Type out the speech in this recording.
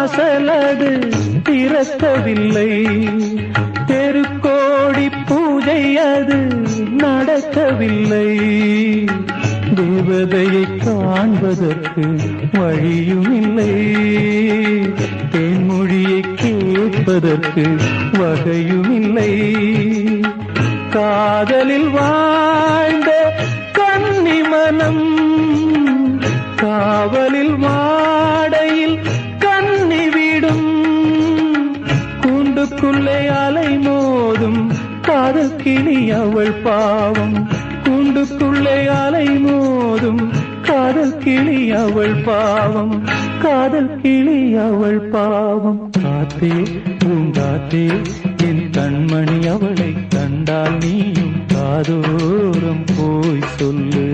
வாசலது திறக்கவில்லை, தெருக்கோடி பூஜை அது நடக்கவில்லை. தேவதையை காண்பதற்கு வழியும் இல்லை, தேன்மொழியை கேட்பதற்கு வகையும் இல்லை. காதலில் வாழ்ந்த கன்னி மனம் காவலில் வாடையில் கன்னி விடும். கூண்டுக்குள்ளே அலை மோதும் காதல் கிளி அவள் பாவம், கூண்டுக்குள்ளே அலை மோதும் காதல் கிளி அவள் பாவம், காதல் கிளி அவள் பாவம். காத்தே பூங்காத்தே என் கண்மணி அவளை கண்டால் நீயும் காதோரம் போய் சொல்லு.